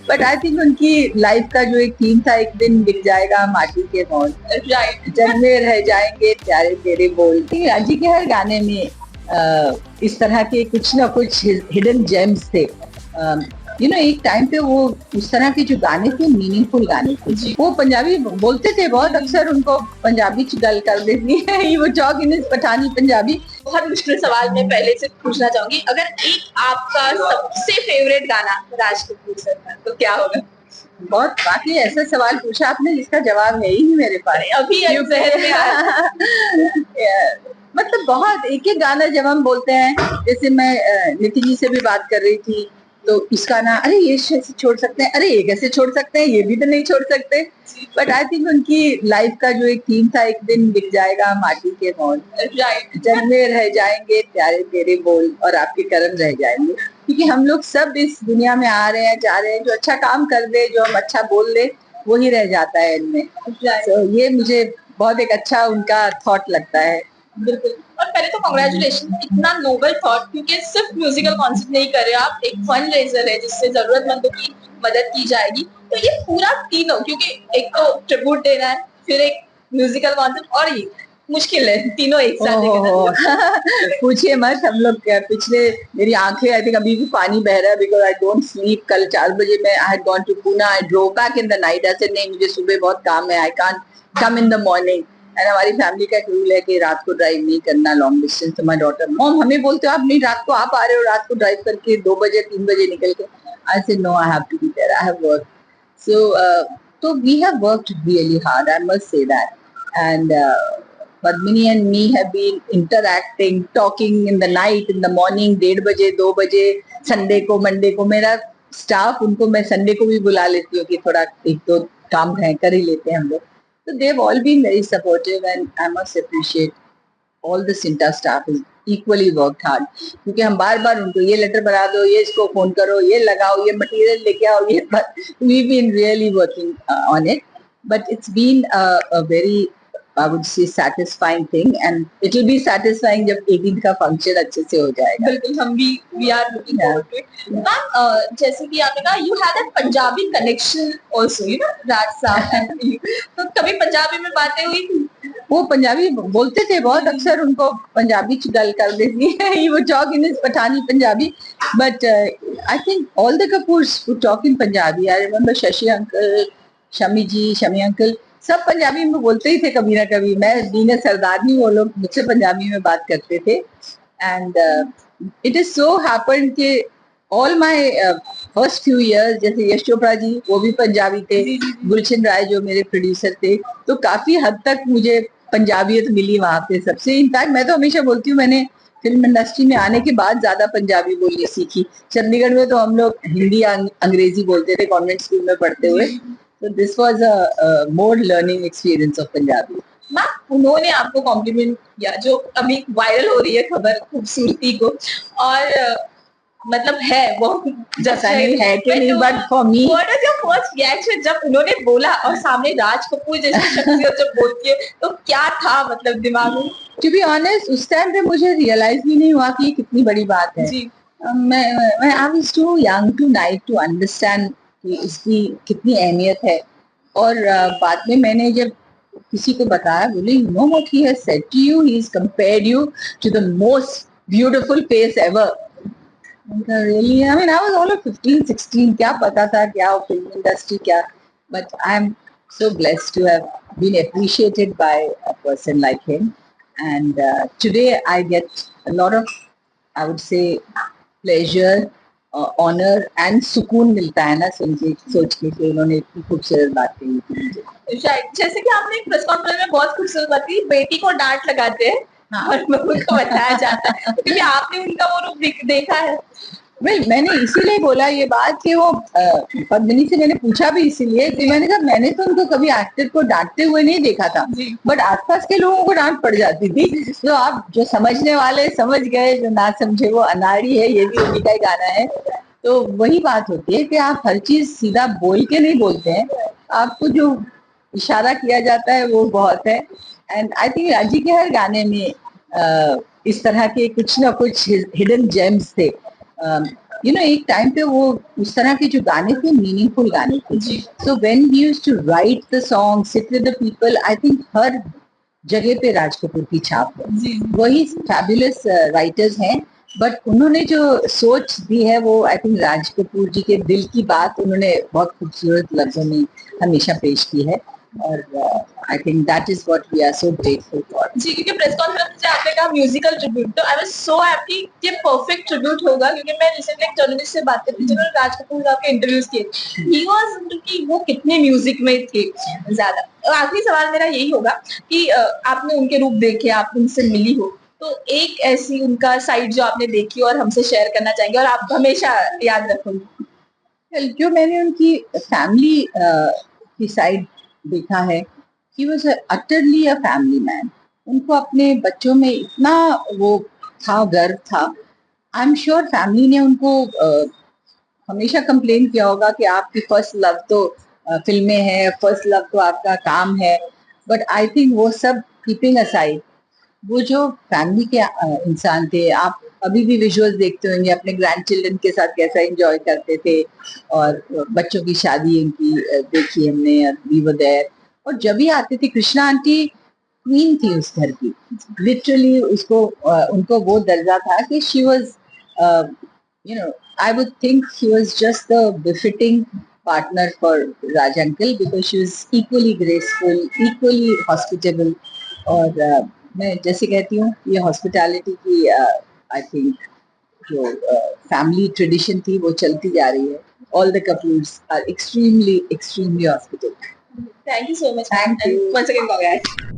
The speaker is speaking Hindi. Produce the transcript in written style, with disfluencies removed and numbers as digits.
बट आई थिंक उनकी लाइफ का जो एक थीम था, एक दिन बिक जाएगा माटी के मोल, राइट। जन्मे रह जाएंगे प्यारे तेरे बोल। राजी के हर गाने में इस तरह के कुछ ना कुछ हिडन जेम्स थे। एक टाइम पे वो उस तरह के जो गाने थे, मीनिंगफुल गाने थे। वो पंजाबी बोलते थे बहुत, अक्सर उनको पंजाबी च गल कर देती है वो चौक इन पठानी पंजाबी। बहुत मुश्किल सवाल मैं पहले से पूछना चाहूंगी, अगर एक आपका सबसे फेवरेट गाना राज कपूर सर का तो क्या होगा? बहुत बाकी ऐसा सवाल पूछा आपने जिसका जवाब है ही नहीं मेरे पास अभी जहन में आया। मतलब बहुत एक एक गाना जब हम बोलते हैं, जैसे मैं नितिन जी से भी बात कर रही थी, तो इसका ना, अरे ये कैसे छोड़ सकते हैं, अरे ये कैसे छोड़ सकते हैं, ये भी तो नहीं छोड़ सकते। बट आई थिंक उनकी लाइफ का जो एक थीम था, एक दिन बिक जाएगा माटी के मोल, राइट। जन्मे रह जाएंगे प्यारे तेरे बोल और आपके कर्म रह जाएंगे। क्योंकि हम लोग सब इस दुनिया में आ रहे हैं, जा रहे हैं, जो अच्छा काम कर दे, जो हम अच्छा बोल दे, वही रह जाता है इनमें। तो ये मुझे बहुत एक अच्छा उनका थॉट लगता है। बिल्कुल। और पहले तो कांग्रेचुलेशन, इतना नोबल थॉट, क्योंकि सिर्फ म्यूजिकल कॉन्सर्ट नहीं कर रहे आप, एक फंड रेजर है जिससे जरूरतमंदों की मदद की जाएगी। तो ये पूरा तीनों, क्योंकि एक तो ट्रिब्यूट देना है, फिर एक म्यूजिकल कॉन्सर्ट, और ये मुश्किल है तीनों एक साथ। पूछिए मत, हम लोग पिछले, मेरी आंखें आई थिंक अभी भी पानी बह रहा है, बिकॉज आई डोंट स्लीप। कल 4 बजे मैं I had gone to Poona, I drove back in the night. ऐसे नहीं, मुझे सुबह बहुत काम है, I can't come in the morning. And हमारी फैमिली का एक रूल है कि रात को ड्राइव नहीं करना लॉन्ग डिस्टेंस। तो माय डॉटर, मॉम हमें बोलते हो आप नहीं, रात को आप आ रहे हो, रात को ड्राइव करके 2 बजे 3 बजे निकल के। I said no, I have to be there, I have work. So we have worked really hard, I must say that. And Padmini and me have been interacting, talking in the night, in the morning, 1:30 बजे 2 बजे, संडे को मंडे को मेरा स्टाफ, उनको मैं संडे को भी बुला लेती हूँ कि थोड़ा एक दो काम है कर ही लेते हैं हम लोग। So they've all been very supportive and I must appreciate all the Cinta staff is equally worked hard, क्योंकि हम बार बार उनको ये लेटर बना दो, ये इसको फोन करो, ये लगाओ, ये मटेरियल लेके आओ, ये we've been really working on it, but it's been a very, I would say, satisfying thing, and it will be satisfying जब 18 का फंक्शन अच्छे से हो जाएगा। बिल्कुल, हम भी we are looking forward to it। Ma'am, जैसे कि आपने कहा you had a Punjabi connection also, you know, राज साहब and you, तो कभी पंजाबी में बातें हुई थी? वो पंजाबी बोलते थे बहुत, अक्सर उनको पंजाबी च गल कर देती है वो talk in Pathani Punjabi. But I think all the Kapoors who talk in Punjabi, I remember Shashi uncle, Shammi ji, Shammi uncle, सब पंजाबी में बोलते ही थे कभी ना कभी। मैं बीने सरदारनी, वो लोग मुझसे पंजाबी में बात करते थे। And it is so happen कि all my first few years, जैसे यश चोपड़ा जी वो भी पंजाबी थे, गुलशन राय जो मेरे प्रोड्यूसर थे, तो काफी हद तक मुझे पंजाबियत मिली वहां पे सबसे। इनफैक्ट मैं तो हमेशा बोलती हूँ, मैंने फिल्म इंडस्ट्री में आने के बाद ज्यादा पंजाबी बोलनी सीखी। चंडीगढ़ में तो हम लोग हिंदी अंग्रेजी बोलते थे कॉन्वेंट स्कूल में पढ़ते हुए, तो this was a more learning experience of Punjabi. Ma'am, उन्होंने आपको कॉम्प्लीमेंट किया, जो अभी वायरल हो रही है खबर, खूबसूरती को, और मतलब है वो जैसा नहीं है कि नहीं, but for me what is your first reaction जब उन्होंने बोला और सामने राज कपूर जैसी शख्सियत जब बोलती है, तो क्या था मतलब दिमाग में? टू बी ऑनेस्ट, उस टाइम पे मुझे रियलाइज भी नहीं हुआ कि ये कितनी बड़ी बात है। जी। मैं I was too young to night to understand कि इसकी कितनी अहमियत है। और बाद में मैंने जब किसी को बताया, बोले you know what he has said to you, he has compared you to the most beautiful face ever. Really, I mean, I was all of 15, 16. क्या पता था क्या हो फिल्म इंडस्ट्री क्या, but I'm so blessed to have been appreciated by a person like him. And today I get a lot of, I would say, pleasure, honor and सुकून मिलता है ना सोच के कि उन्होंने इतनी खूबसूरत बात कही थी मुझे। शायद जैसे कि आपने प्रेस कॉन्फ्रेंस में बहुत खूबसूरत बात की, बेटी को डांट लगाते हैं और उनको बताया जाता है, क्योंकि आपने उनका वो रूप देखा है। मैंने इसीलिए बोला ये बात कि वो पद्मिनी से मैंने पूछा भी इसीलिए कि मैंने कहा मैंने तो उनको कभी एक्टर को डांटते हुए नहीं देखा था, बट आसपास के लोगों को डांट पड़ जाती थी। तो आप जो समझने वाले समझ गए, जो ना समझे वो अनाड़ी है, ये भी उन्हीं का ही गाना है। तो वही बात होती है कि आप हर चीज सीधा बोल के नहीं बोलते हैं, आपको जो इशारा किया जाता है वो बहुत है। एंड आई थिंक राजी के हर गाने में इस तरह के कुछ ना कुछ हिडन जेम्स थे। यू नो एक टाइम पे वो उस तरह के जो गाने थे मीनिंगफुल गाने थे. जी so when he used to write the song sit with the people, I think हर जगह पे राज कपूर की छाप है. जी वही फैबुलस राइटर्स हैं, बट उन्होंने जो सोच दी है वो आई थिंक राज कपूर जी के दिल की बात उन्होंने बहुत खूबसूरत लफ्जों में हमेशा पेश की है. और I think that is what we are so grateful for. जी, क्योंकि प्रेस कॉन्फ्रेंस में आपने कहा म्यूजिकल ट्रिब्यूट, तो आई वाज सो हैप्पी कि परफेक्ट ट्रिब्यूट होगा, क्योंकि मैं रिसेंटली एक जर्नलिस्ट से बात करती थी जिन्होंने राज कपूर साहब के इंटरव्यूज किए. ही वाज कि वो कितने म्यूजिक में थे ज्यादा. और आखिरी सवाल मेरा यही होगा कि आपने उनके रूप देखे, आप उनसे मिली हो, तो एक ऐसी उनका साइड जो आपने देखी और हमसे शेयर करना चाहेंगे और आप हमेशा याद रखोगे. Well, जो मैंने उनकी फैमिली की साइड देखा है, he was utterly a family man. उनको अपने बच्चों में इतना वो था, गर्व था. आई एम श्योर फैमिली ने उनको हमेशा कंप्लेन किया होगा कि आपकी फर्स्ट लव तो फिल्में हैं, फर्स्ट लव तो आपका काम है. बट आई थिंक वो सब कीपिंग असाइड, वो जो फैमिली के इंसान थे. आप अभी भी विजुअल्स देखते होंगे अपने ग्रैंड चिल्ड्रन के साथ कैसा एंजॉय करते थे. और बच्चों की शादी इनकी देखी हमने, वी वर देयर. और जब भी आते थे, कृष्णा आंटी क्वीन थी उस घर की. लिटरली उसको उनको वो दर्जा था कि she was, you know, I would think she was just the befitting partner for Raj uncle, because she was equally graceful, equally hospitable. और मैं जैसे कहती हूँ ये हॉस्पिटैलिटी की आई थिंक जो फैमिली ट्रेडिशन थी वो चलती जा रही है. All the Kapoors are extremely extremely hospitable. Thank you so much. Thank you. Once again, congrats.